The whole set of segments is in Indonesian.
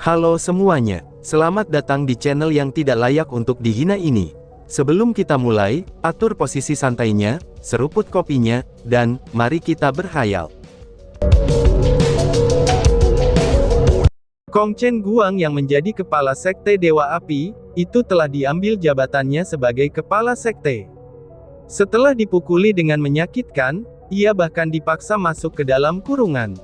Halo semuanya, selamat datang di channel yang tidak layak untuk dihina ini. Sebelum kita mulai, atur posisi santainya, seruput kopinya, dan mari kita berkhayal. Kong Chen Guang yang menjadi kepala sekte Dewa Api, itu telah diambil jabatannya sebagai kepala sekte. Setelah dipukuli dengan menyakitkan, ia bahkan dipaksa masuk ke dalam kurungan.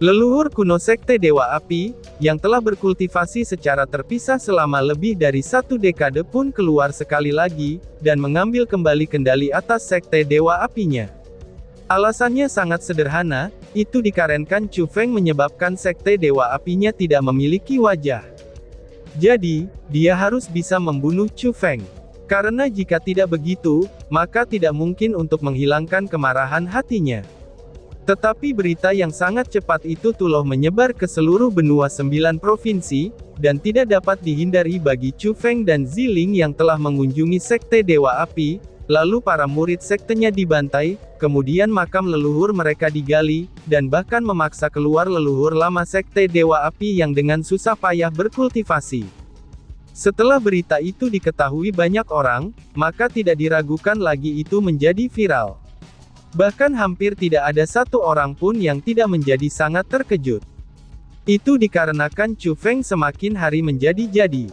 Leluhur kuno sekte Dewa Api, yang telah berkultivasi secara terpisah selama lebih dari 1 dekade pun keluar sekali lagi, dan mengambil kembali kendali atas sekte Dewa Apinya. Alasannya sangat sederhana, itu dikarenakan Chu Feng menyebabkan sekte Dewa Apinya tidak memiliki wajah. Jadi, dia harus bisa membunuh Chu Feng. Karena jika tidak begitu, maka tidak mungkin untuk menghilangkan kemarahan hatinya. Tetapi berita yang sangat cepat itu telah menyebar ke seluruh benua 9 provinsi, dan tidak dapat dihindari bagi Chu Feng dan Ziling yang telah mengunjungi sekte Dewa Api, lalu para murid sektenya dibantai, kemudian makam leluhur mereka digali, dan bahkan memaksa keluar leluhur lama sekte Dewa Api yang dengan susah payah berkultivasi. Setelah berita itu diketahui banyak orang, maka tidak diragukan lagi itu menjadi viral. Bahkan hampir tidak ada satu orang pun yang tidak menjadi sangat terkejut. Itu dikarenakan Chu Feng semakin hari menjadi jadi.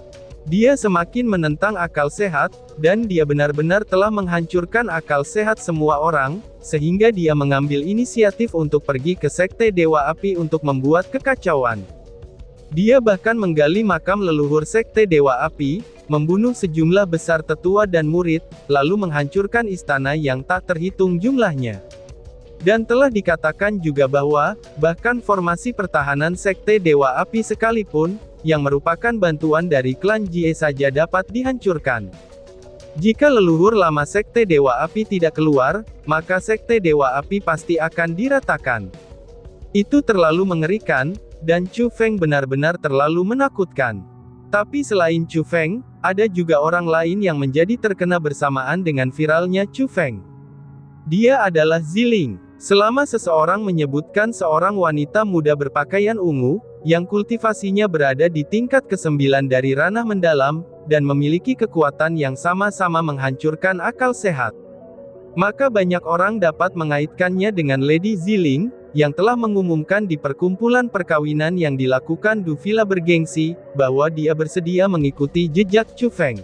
Dia semakin menentang akal sehat, dan dia benar-benar telah menghancurkan akal sehat semua orang, sehingga dia mengambil inisiatif untuk pergi ke sekte Dewa Api untuk membuat kekacauan. Dia bahkan menggali makam leluhur sekte Dewa Api, membunuh sejumlah besar tetua dan murid, lalu menghancurkan istana yang tak terhitung jumlahnya. Dan telah dikatakan juga bahwa, bahkan formasi pertahanan sekte Dewa Api sekalipun, yang merupakan bantuan dari klan Jie saja dapat dihancurkan. Jika leluhur lama sekte Dewa Api tidak keluar, maka sekte Dewa Api pasti akan diratakan. Itu terlalu mengerikan, dan Chu Feng benar-benar terlalu menakutkan. Tapi selain Chu Feng, ada juga orang lain yang menjadi terkena bersamaan dengan viralnya Chu Feng. Dia adalah Ziling. Selama seseorang menyebutkan seorang wanita muda berpakaian ungu, yang kultivasinya berada di tingkat ke-9 dari ranah mendalam, dan memiliki kekuatan yang sama-sama menghancurkan akal sehat. Maka banyak orang dapat mengaitkannya dengan Lady Ziling, yang telah mengumumkan di perkumpulan perkawinan yang dilakukan di Villa Bergengsi, bahwa dia bersedia mengikuti jejak Chu Feng.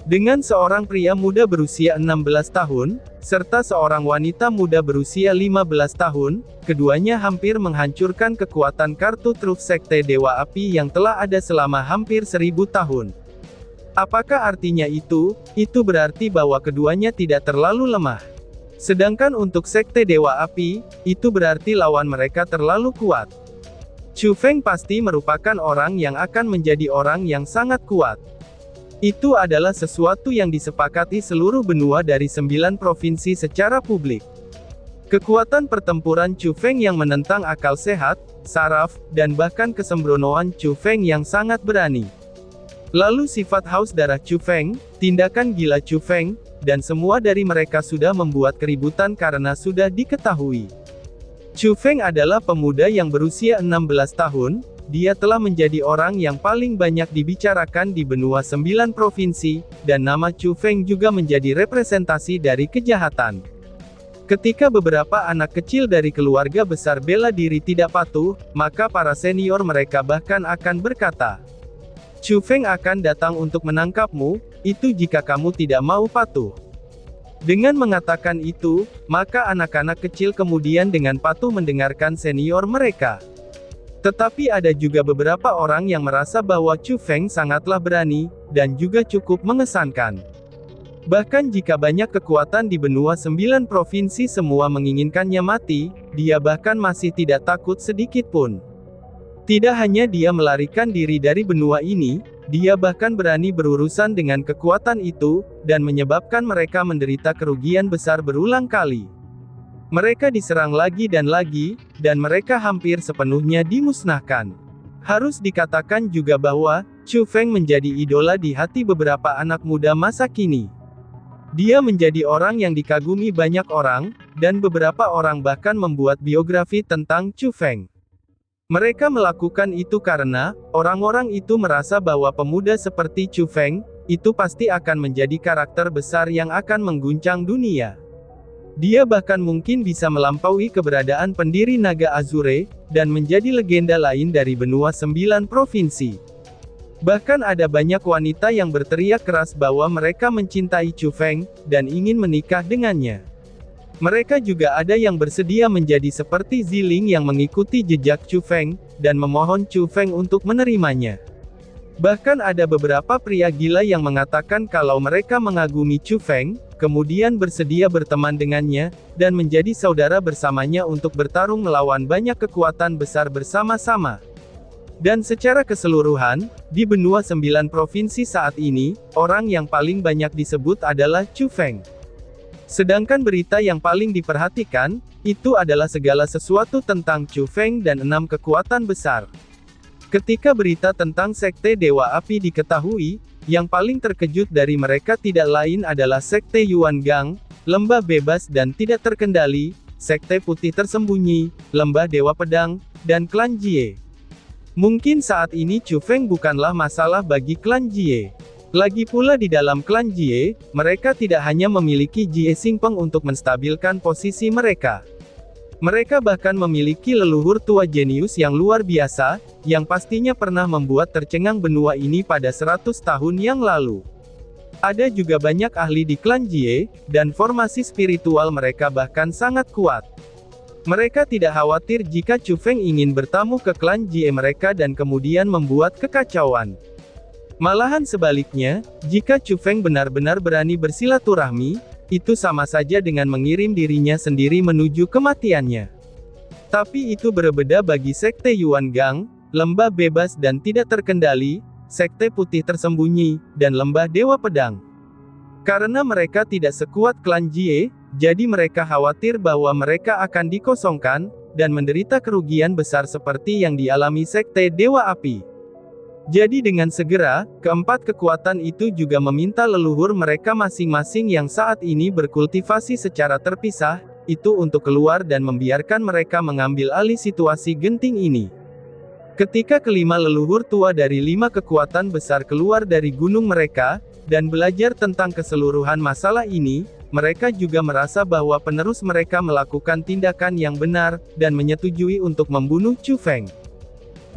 Dengan seorang pria muda berusia 16 tahun, serta seorang wanita muda berusia 15 tahun, keduanya hampir menghancurkan kekuatan kartu truf sekte Dewa Api yang telah ada selama hampir 1000 tahun. Apakah artinya itu? Itu berarti bahwa keduanya tidak terlalu lemah. Sedangkan untuk sekte Dewa Api, itu berarti lawan mereka terlalu kuat. Chu Feng pasti merupakan orang yang akan menjadi orang yang sangat kuat. Itu adalah sesuatu yang disepakati seluruh benua dari 9 provinsi secara publik. Kekuatan pertempuran Chu Feng yang menentang akal sehat, saraf, dan bahkan kesembronoan Chu Feng yang sangat berani. Lalu sifat haus darah Chu Feng, tindakan gila Chu Feng, dan semua dari mereka sudah membuat keributan karena sudah diketahui. Chu Feng adalah pemuda yang berusia 16 tahun, dia telah menjadi orang yang paling banyak dibicarakan di benua 9 provinsi, dan nama Chu Feng juga menjadi representasi dari kejahatan. Ketika beberapa anak kecil dari keluarga besar bela diri tidak patuh, maka para senior mereka bahkan akan berkata, Chu Feng akan datang untuk menangkapmu, itu jika kamu tidak mau patuh. Dengan mengatakan itu, maka anak-anak kecil kemudian dengan patuh mendengarkan senior mereka. Tetapi ada juga beberapa orang yang merasa bahwa Chu Feng sangatlah berani, dan juga cukup mengesankan. Bahkan jika banyak kekuatan di benua 9 provinsi semua menginginkannya mati, dia bahkan masih tidak takut sedikit pun. Tidak hanya dia melarikan diri dari benua ini, dia bahkan berani berurusan dengan kekuatan itu, dan menyebabkan mereka menderita kerugian besar berulang kali. Mereka diserang lagi, dan mereka hampir sepenuhnya dimusnahkan. Harus dikatakan juga bahwa, Chu Feng menjadi idola di hati beberapa anak muda masa kini. Dia menjadi orang yang dikagumi banyak orang, dan beberapa orang bahkan membuat biografi tentang Chu Feng. Mereka melakukan itu karena, orang-orang itu merasa bahwa pemuda seperti Chu Feng, itu pasti akan menjadi karakter besar yang akan mengguncang dunia. Dia bahkan mungkin bisa melampaui keberadaan pendiri Naga Azure, dan menjadi legenda lain dari benua 9 provinsi. Bahkan ada banyak wanita yang berteriak keras bahwa mereka mencintai Chu Feng, dan ingin menikah dengannya. Mereka juga ada yang bersedia menjadi seperti Ziling yang mengikuti jejak Chu Feng, dan memohon Chu Feng untuk menerimanya. Bahkan ada beberapa pria gila yang mengatakan kalau mereka mengagumi Chu Feng, kemudian bersedia berteman dengannya, dan menjadi saudara bersamanya untuk bertarung melawan banyak kekuatan besar bersama-sama. Dan secara keseluruhan, di benua 9 provinsi saat ini, orang yang paling banyak disebut adalah Chu Feng. Sedangkan berita yang paling diperhatikan, itu adalah segala sesuatu tentang Chu Feng dan 6 kekuatan besar. Ketika berita tentang Sekte Dewa Api diketahui, yang paling terkejut dari mereka tidak lain adalah Sekte Yuan Gang, Lembah Bebas dan Tidak Terkendali, Sekte Putih Tersembunyi, Lembah Dewa Pedang, dan Klan Jie. Mungkin saat ini Chu Feng bukanlah masalah bagi Klan Jie. Lagi pula di dalam Klan Jie, mereka tidak hanya memiliki Jie Xingpeng untuk menstabilkan posisi mereka. Mereka bahkan memiliki leluhur tua jenius yang luar biasa, yang pastinya pernah membuat tercengang benua ini pada 100 tahun yang lalu. Ada juga banyak ahli di Klan Jie, dan formasi spiritual mereka bahkan sangat kuat. Mereka tidak khawatir jika Chu Feng ingin bertamu ke Klan Jie mereka dan kemudian membuat kekacauan. Malahan sebaliknya, jika Chu Feng benar-benar berani bersilaturahmi, itu sama saja dengan mengirim dirinya sendiri menuju kematiannya. Tapi itu berbeda bagi Sekte Yuan Gang, Lembah Bebas dan Tidak Terkendali, Sekte Putih Tersembunyi, dan Lembah Dewa Pedang. Karena mereka tidak sekuat Klan Jie, jadi mereka khawatir bahwa mereka akan dikosongkan, dan menderita kerugian besar seperti yang dialami Sekte Dewa Api. Jadi dengan segera, keempat kekuatan itu juga meminta leluhur mereka masing-masing yang saat ini berkultivasi secara terpisah, itu untuk keluar dan membiarkan mereka mengambil alih situasi genting ini. Ketika kelima leluhur tua dari 5 kekuatan besar keluar dari gunung mereka, dan belajar tentang keseluruhan masalah ini, mereka juga merasa bahwa penerus mereka melakukan tindakan yang benar, dan menyetujui untuk membunuh Chu Feng.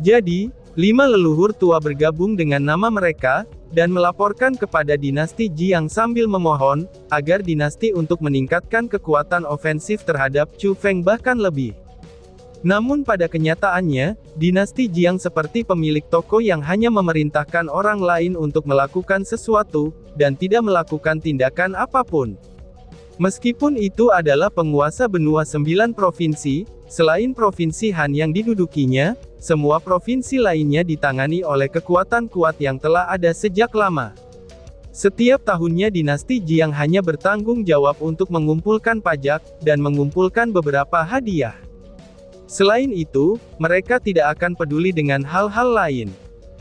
Jadi, 5 leluhur tua bergabung dengan nama mereka, dan melaporkan kepada dinasti Jiang sambil memohon, agar dinasti untuk meningkatkan kekuatan ofensif terhadap Chu Feng bahkan lebih. Namun pada kenyataannya, dinasti Jiang seperti pemilik toko yang hanya memerintahkan orang lain untuk melakukan sesuatu, dan tidak melakukan tindakan apapun. Meskipun itu adalah penguasa benua 9 provinsi, selain provinsi Han yang didudukinya, semua provinsi lainnya ditangani oleh kekuatan kuat yang telah ada sejak lama. Setiap tahunnya dinasti Jiang hanya bertanggung jawab untuk mengumpulkan pajak, dan mengumpulkan beberapa hadiah. Selain itu, mereka tidak akan peduli dengan hal-hal lain.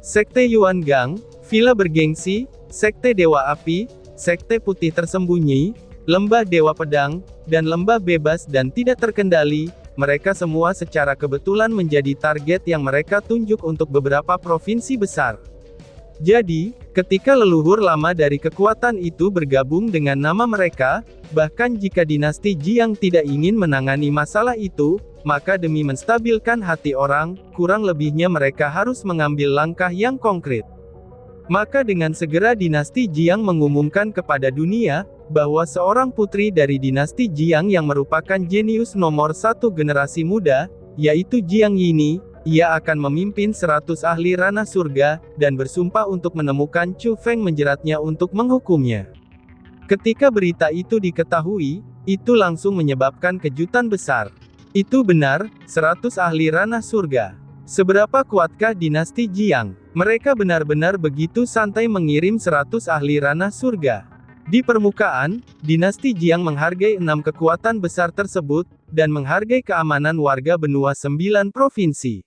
Sekte Yuan Gang, Villa Bergengsi, Sekte Dewa Api, Sekte Putih Tersembunyi, Lembah Dewa Pedang, dan Lembah Bebas dan Tidak Terkendali, mereka semua secara kebetulan menjadi target yang mereka tunjuk untuk beberapa provinsi besar. Jadi, ketika leluhur lama dari kekuatan itu bergabung dengan nama mereka, bahkan jika dinasti Jiang tidak ingin menangani masalah itu, maka demi menstabilkan hati orang, kurang lebihnya mereka harus mengambil langkah yang konkret. Maka dengan segera dinasti Jiang mengumumkan kepada dunia, bahwa seorang putri dari dinasti Jiang yang merupakan jenius nomor 1 generasi muda, yaitu Jiang Yini, ia akan memimpin 100 ahli ranah surga, dan bersumpah untuk menemukan Chu Feng menjeratnya untuk menghukumnya. Ketika berita itu diketahui, itu langsung menyebabkan kejutan besar. Itu benar, 100 ahli ranah surga. Seberapa kuatkah dinasti Jiang? Mereka benar-benar begitu santai mengirim 100 ahli ranah surga. Di permukaan, dinasti Jiang menghargai 6 kekuatan besar tersebut, dan menghargai keamanan warga benua 9 provinsi.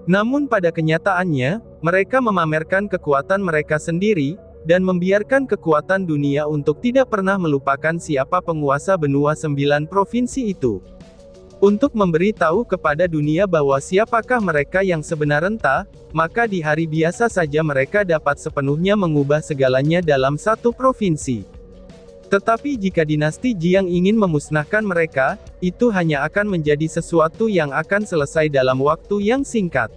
Namun pada kenyataannya, mereka memamerkan kekuatan mereka sendiri, dan membiarkan kekuatan dunia untuk tidak pernah melupakan siapa penguasa benua 9 provinsi itu. Untuk memberi tahu kepada dunia bahwa siapakah mereka yang sebenarnya, maka di hari biasa saja mereka dapat sepenuhnya mengubah segalanya dalam satu provinsi. Tetapi jika dinasti Jiang ingin memusnahkan mereka, itu hanya akan menjadi sesuatu yang akan selesai dalam waktu yang singkat.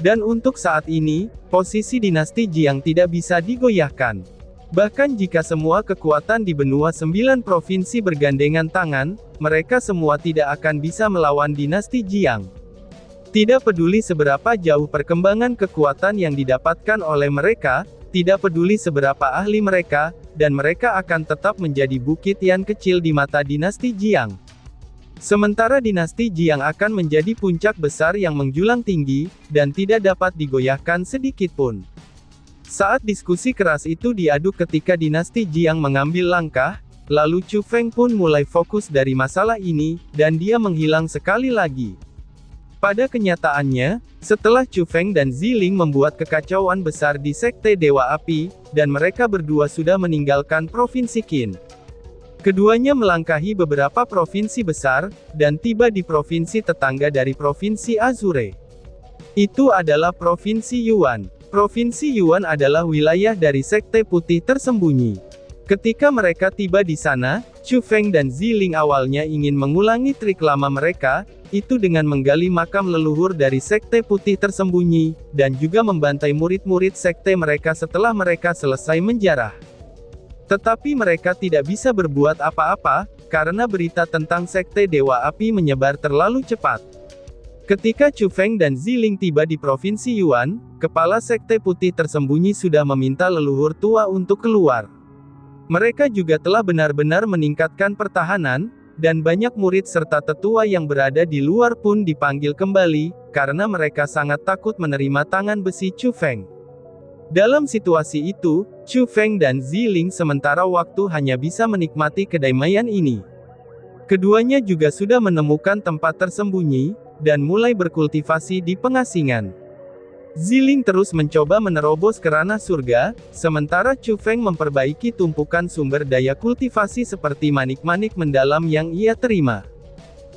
Dan untuk saat ini, posisi dinasti Jiang tidak bisa digoyahkan. Bahkan jika semua kekuatan di benua 9 provinsi bergandengan tangan, mereka semua tidak akan bisa melawan dinasti Jiang. Tidak peduli seberapa jauh perkembangan kekuatan yang didapatkan oleh mereka, tidak peduli seberapa ahli mereka, dan mereka akan tetap menjadi bukit yang kecil di mata dinasti Jiang. Sementara dinasti Jiang akan menjadi puncak besar yang menjulang tinggi, dan tidak dapat digoyahkan sedikitpun. Saat diskusi keras itu diadu ketika dinasti Jiang mengambil langkah, lalu Chu Feng pun mulai fokus dari masalah ini, dan dia menghilang sekali lagi. Pada kenyataannya, setelah Chu Feng dan Ziling membuat kekacauan besar di Sekte Dewa Api, dan mereka berdua sudah meninggalkan Provinsi Qin. Keduanya melangkahi beberapa provinsi besar, dan tiba di provinsi tetangga dari Provinsi Azure. Itu adalah Provinsi Yuan. Provinsi Yuan adalah wilayah dari Sekte Putih Tersembunyi. Ketika mereka tiba di sana, Chu Feng dan Ziling awalnya ingin mengulangi trik lama mereka, itu dengan menggali makam leluhur dari Sekte Putih Tersembunyi, dan juga membantai murid-murid sekte mereka setelah mereka selesai menjarah. Tetapi mereka tidak bisa berbuat apa-apa, karena berita tentang Sekte Dewa Api menyebar terlalu cepat. Ketika Chu Feng dan Ziling tiba di Provinsi Yuan, kepala Sekte Putih Tersembunyi sudah meminta leluhur tua untuk keluar. Mereka juga telah benar-benar meningkatkan pertahanan, dan banyak murid serta tetua yang berada di luar pun dipanggil kembali, karena mereka sangat takut menerima tangan besi Chu Feng. Dalam situasi itu, Chu Feng dan Ziling sementara waktu hanya bisa menikmati kedamaian ini. Keduanya juga sudah menemukan tempat tersembunyi, dan mulai berkultivasi di pengasingan. Ziling terus mencoba menerobos ke ranah surga, sementara Chu Feng memperbaiki tumpukan sumber daya kultivasi seperti manik-manik mendalam yang ia terima.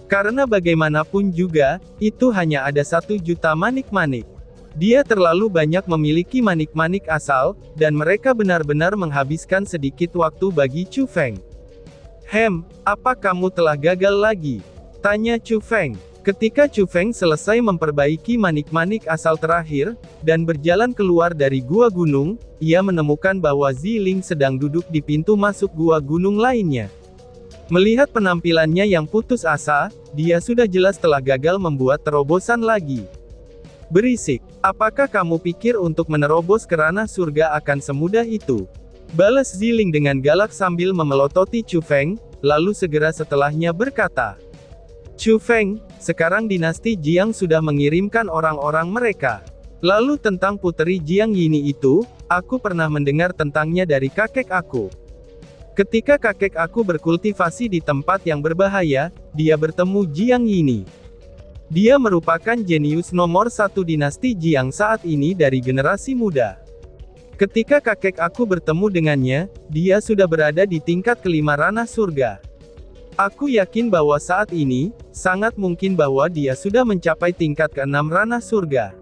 Karena bagaimanapun juga, itu hanya ada 1 juta manik-manik. Dia terlalu banyak memiliki manik-manik asal, dan mereka benar-benar menghabiskan sedikit waktu bagi Chu Feng. Apa kamu telah gagal lagi? Tanya Chu Feng. Ketika Chu Feng selesai memperbaiki manik-manik asal terakhir, dan berjalan keluar dari gua gunung, ia menemukan bahwa Ziling sedang duduk di pintu masuk gua gunung lainnya. Melihat penampilannya yang putus asa, dia sudah jelas telah gagal membuat terobosan lagi. Berisik, apakah kamu pikir untuk menerobos ke ranah surga akan semudah itu? Balas Ziling dengan galak sambil memelototi Chu Feng, lalu segera setelahnya berkata, Chu Feng, sekarang dinasti Jiang sudah mengirimkan orang-orang mereka. Lalu tentang Puteri Jiang Yini itu, aku pernah mendengar tentangnya dari kakek aku. Ketika kakek aku berkultivasi di tempat yang berbahaya, dia bertemu Jiang Yini. Dia merupakan jenius nomor 1 dinasti Jiang saat ini dari generasi muda. Ketika kakek aku bertemu dengannya, dia sudah berada di tingkat kelima ranah surga. Aku yakin bahwa saat ini, sangat mungkin bahwa dia sudah mencapai tingkat ke-6 ranah surga.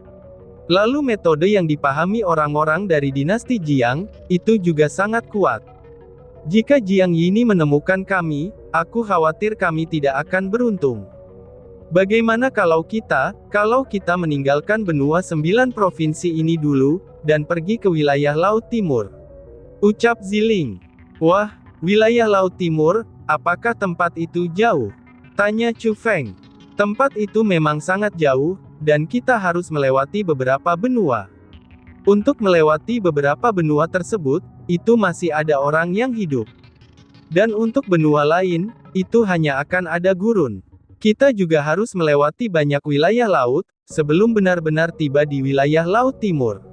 Lalu metode yang dipahami orang-orang dari dinasti Jiang, itu juga sangat kuat. Jika Jiang Yini menemukan kami, aku khawatir kami tidak akan beruntung. Bagaimana kalau kita meninggalkan benua 9 provinsi ini dulu, dan pergi ke wilayah Laut Timur? Ucap Ziling. Wah, wilayah Laut Timur, apakah tempat itu jauh? Tanya Chu Feng. Tempat itu memang sangat jauh, dan kita harus melewati beberapa benua. Untuk melewati beberapa benua tersebut, itu masih ada orang yang hidup. Dan untuk benua lain, itu hanya akan ada gurun. Kita juga harus melewati banyak wilayah laut, sebelum benar-benar tiba di wilayah Laut Timur.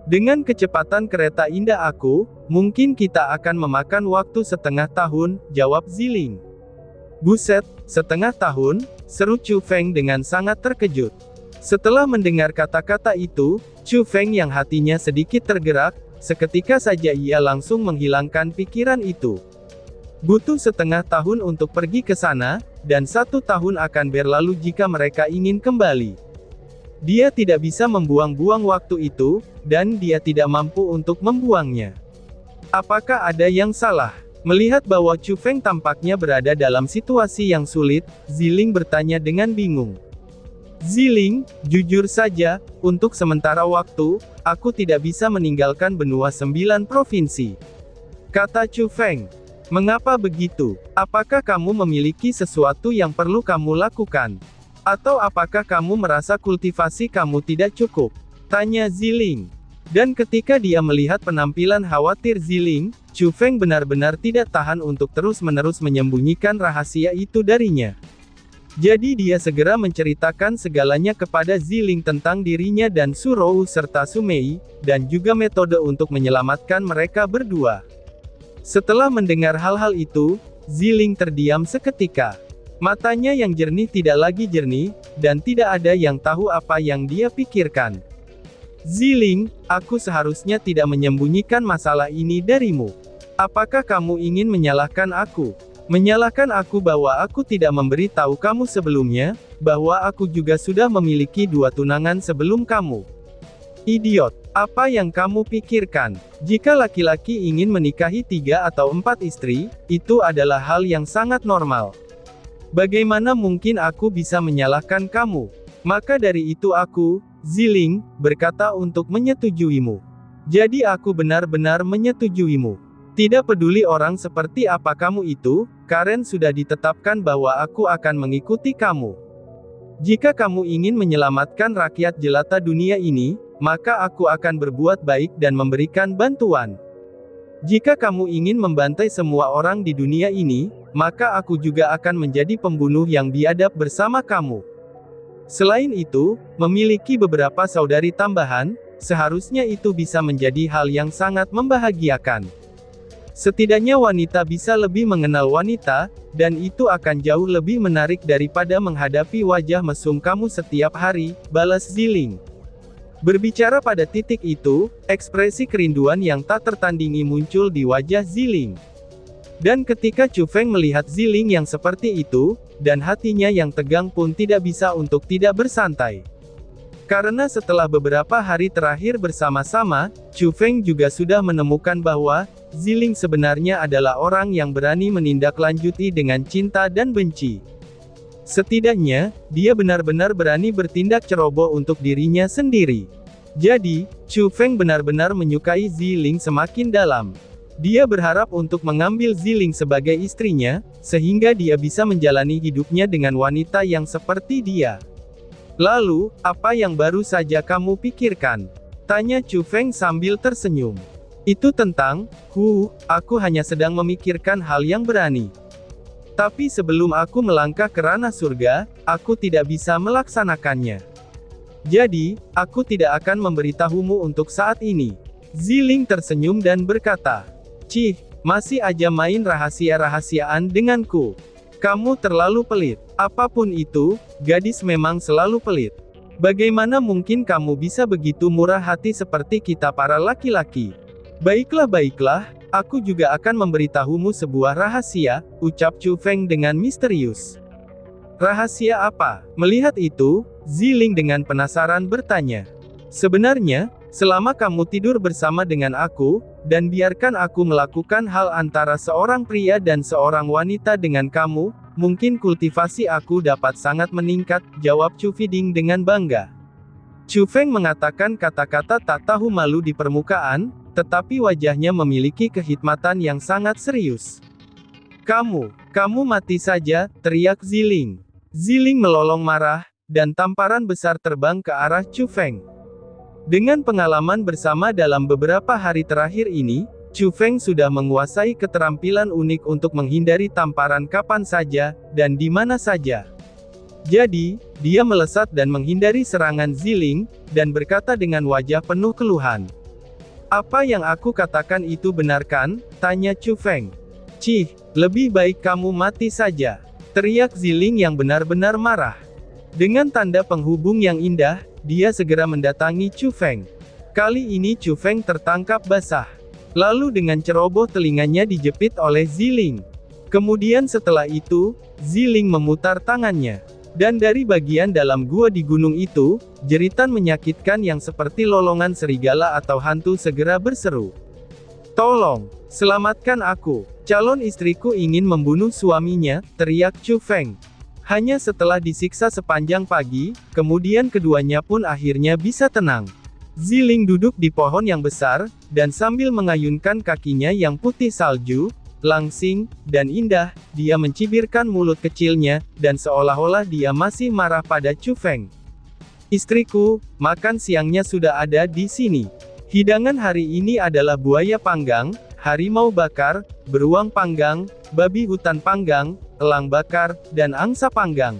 Dengan kecepatan kereta indah aku, mungkin kita akan memakan waktu setengah tahun, jawab Ziling. Buset, setengah tahun, seru Chu Feng dengan sangat terkejut. Setelah mendengar kata-kata itu, Chu Feng yang hatinya sedikit tergerak, seketika saja ia langsung menghilangkan pikiran itu. Butuh setengah tahun untuk pergi ke sana, dan 1 tahun akan berlalu jika mereka ingin kembali. Dia tidak bisa membuang-buang waktu itu, dan dia tidak mampu untuk membuangnya. Apakah ada yang salah? Melihat bahwa Chu Feng tampaknya berada dalam situasi yang sulit, Ziling bertanya dengan bingung. Ziling, jujur saja, untuk sementara waktu, aku tidak bisa meninggalkan benua 9 provinsi. Kata Chu Feng. Mengapa begitu? Apakah kamu memiliki sesuatu yang perlu kamu lakukan? Atau apakah kamu merasa kultivasi kamu tidak cukup? Tanya Ziling. Dan ketika dia melihat penampilan khawatir Ziling, Chu Feng benar-benar tidak tahan untuk terus-menerus menyembunyikan rahasia itu darinya. Jadi dia segera menceritakan segalanya kepada Ziling tentang dirinya dan Su Rou serta Su Mei, dan juga metode untuk menyelamatkan mereka berdua. Setelah mendengar hal-hal itu, Ziling terdiam seketika. Matanya yang jernih tidak lagi jernih, dan tidak ada yang tahu apa yang dia pikirkan. Ziling, aku seharusnya tidak menyembunyikan masalah ini darimu. Apakah kamu ingin menyalahkan aku? Menyalahkan aku bahwa aku tidak memberitahu kamu sebelumnya, bahwa aku juga sudah memiliki 2 tunangan sebelum kamu. Idiot, apa yang kamu pikirkan? Jika laki-laki ingin menikahi 3 atau 4 istri, itu adalah hal yang sangat normal. Bagaimana mungkin aku bisa menyalahkan kamu? Maka dari itu aku, Ziling, berkata untuk menyetujuimu. Jadi aku benar-benar menyetujuimu. Tidak peduli orang seperti apa kamu itu, Karen sudah ditetapkan bahwa aku akan mengikuti kamu. Jika kamu ingin menyelamatkan rakyat jelata dunia ini, maka aku akan berbuat baik dan memberikan bantuan. Jika kamu ingin membantai semua orang di dunia ini, maka aku juga akan menjadi pembunuh yang biadab bersama kamu. Selain itu, memiliki beberapa saudari tambahan, seharusnya itu bisa menjadi hal yang sangat membahagiakan. Setidaknya wanita bisa lebih mengenal wanita, dan itu akan jauh lebih menarik daripada menghadapi wajah mesum kamu setiap hari, balas Ziling. Berbicara pada titik itu, ekspresi kerinduan yang tak tertandingi muncul di wajah Ziling. Dan ketika Chu Feng melihat Ziling yang seperti itu, dan hatinya yang tegang pun tidak bisa untuk tidak bersantai. Karena setelah beberapa hari terakhir bersama-sama, Chu Feng juga sudah menemukan bahwa Ziling sebenarnya adalah orang yang berani menindaklanjuti dengan cinta dan benci. Setidaknya, dia benar-benar berani bertindak ceroboh untuk dirinya sendiri. Jadi, Chu Feng benar-benar menyukai Ziling semakin dalam. Dia berharap untuk mengambil Ziling sebagai istrinya, sehingga dia bisa menjalani hidupnya dengan wanita yang seperti dia. Lalu, apa yang baru saja kamu pikirkan? Tanya Chu Feng sambil tersenyum. Itu tentang, aku hanya sedang memikirkan hal yang berani. Tapi sebelum aku melangkah ke ranah surga, aku tidak bisa melaksanakannya. Jadi, aku tidak akan memberitahumu untuk saat ini. Ziling tersenyum dan berkata, Cih, masih aja main rahasia-rahasiaan denganku. Kamu terlalu pelit. Apapun itu, gadis memang selalu pelit. Bagaimana mungkin kamu bisa begitu murah hati seperti kita para laki-laki? Baiklah, aku juga akan memberitahumu sebuah rahasia, ucap Chu Feng dengan misterius. Rahasia apa? Melihat itu, Ziling dengan penasaran bertanya. Sebenarnya, selama kamu tidur bersama dengan aku, dan biarkan aku melakukan hal antara seorang pria dan seorang wanita dengan kamu, mungkin kultivasi aku dapat sangat meningkat, jawab Chu Fiding dengan bangga. Chu Feng mengatakan kata-kata tak tahu malu di permukaan, tetapi wajahnya memiliki kehikmatan yang sangat serius. Kamu mati saja, teriak Ziling. Ziling melolong marah, dan tamparan besar terbang ke arah Chu Feng. Dengan pengalaman bersama dalam beberapa hari terakhir ini, Chu Feng sudah menguasai keterampilan unik untuk menghindari tamparan kapan saja, dan di mana saja. Jadi, dia melesat dan menghindari serangan Ziling, dan berkata dengan wajah penuh keluhan. Apa yang aku katakan itu benar kan? Tanya Chu Feng. Cih, lebih baik kamu mati saja. Teriak Ziling yang benar-benar marah. Dengan tanda penghubung yang indah, dia segera mendatangi Chu Feng. Kali ini Chu Feng tertangkap basah. Lalu dengan ceroboh telinganya dijepit oleh Ziling. Kemudian setelah itu, Ziling memutar tangannya. Dan dari bagian dalam gua di gunung itu, jeritan menyakitkan yang seperti lolongan serigala atau hantu segera berseru. "Tolong, selamatkan aku. Calon istriku ingin membunuh suaminya," teriak Chu Feng. Hanya setelah disiksa sepanjang pagi, kemudian keduanya pun akhirnya bisa tenang. Ziling duduk di pohon yang besar, dan sambil mengayunkan kakinya yang putih salju, langsing, dan indah, dia mencibirkan mulut kecilnya, dan seolah-olah dia masih marah pada Chu Feng. "Istriku, makan siangnya sudah ada di sini. Hidangan hari ini adalah buaya panggang, harimau bakar, beruang panggang, babi hutan panggang, elang bakar, dan angsa panggang.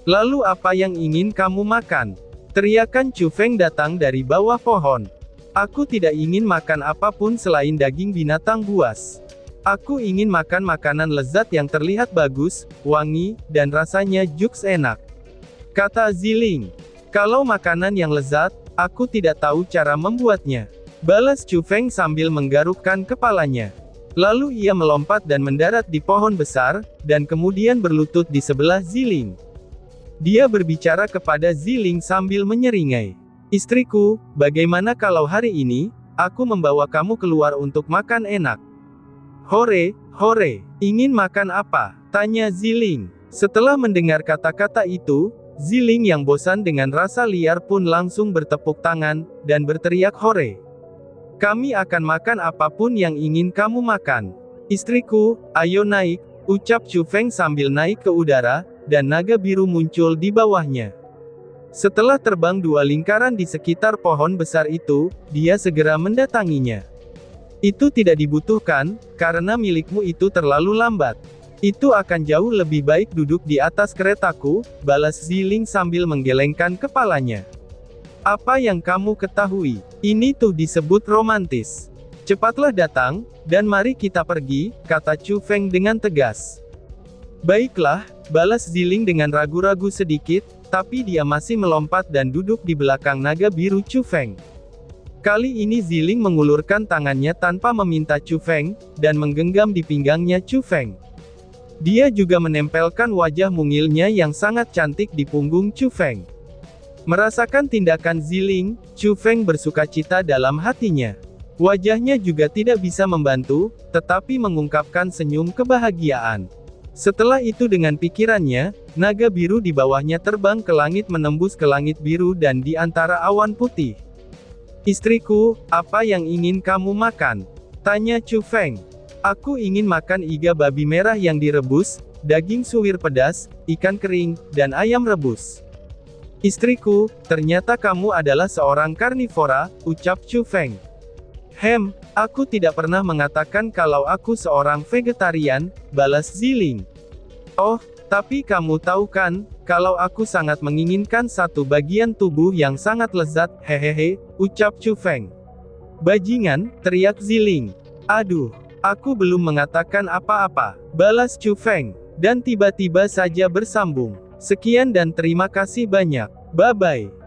Lalu apa yang ingin kamu makan?" Teriakan Chu Feng datang dari bawah pohon. "Aku tidak ingin makan apapun selain daging binatang buas. Aku ingin makan makanan lezat yang terlihat bagus, wangi, dan rasanya juga enak," kata Ziling. "Kalau makanan yang lezat, aku tidak tahu cara membuatnya," balas Chu Feng sambil menggarukkan kepalanya. Lalu ia melompat dan mendarat di pohon besar, dan kemudian berlutut di sebelah Ziling. Dia berbicara kepada Ziling sambil menyeringai. "Istriku, bagaimana kalau hari ini, aku membawa kamu keluar untuk makan enak?" "Hore, hore, ingin makan apa?" tanya Ziling. Setelah mendengar kata-kata itu, Ziling yang bosan dengan rasa liar pun langsung bertepuk tangan, dan berteriak hore. "Kami akan makan apapun yang ingin kamu makan. Istriku, ayo naik," ucap Chu Feng sambil naik ke udara, dan naga biru muncul di bawahnya. Setelah terbang 2 lingkaran di sekitar pohon besar itu, dia segera mendatanginya. "Itu tidak dibutuhkan, karena milikmu itu terlalu lambat. Itu akan jauh lebih baik duduk di atas keretaku," balas Ziling sambil menggelengkan kepalanya. "Apa yang kamu ketahui? Ini tuh disebut romantis. Cepatlah datang, dan mari kita pergi," kata Chu Feng dengan tegas. "Baiklah," balas Ziling dengan ragu-ragu sedikit, tapi dia masih melompat dan duduk di belakang naga biru Chu Feng. Kali ini Ziling mengulurkan tangannya tanpa meminta Chu Feng, dan menggenggam di pinggangnya Chu Feng. Dia juga menempelkan wajah mungilnya yang sangat cantik di punggung Chu Feng. Merasakan tindakan Ziling, Chu Feng bersukacita dalam hatinya. Wajahnya juga tidak bisa membantu, tetapi mengungkapkan senyum kebahagiaan. Setelah itu dengan pikirannya, naga biru di bawahnya terbang ke langit menembus ke langit biru dan di antara awan putih. "Istriku, apa yang ingin kamu makan?" tanya Chu Feng. "Aku ingin makan iga babi merah yang direbus, daging suwir pedas, ikan kering, dan ayam rebus." "Istriku, ternyata kamu adalah seorang karnivora," ucap Chu Feng. Aku tidak pernah mengatakan kalau aku seorang vegetarian," balas Ziling. "Oh, tapi kamu tahu kan, kalau aku sangat menginginkan satu bagian tubuh yang sangat lezat, hehehe," ucap Chu Feng. "Bajingan," teriak Ziling. "Aduh, aku belum mengatakan apa-apa," balas Chu Feng. Dan tiba-tiba saja bersambung. "Sekian dan terima kasih banyak. Bye-bye."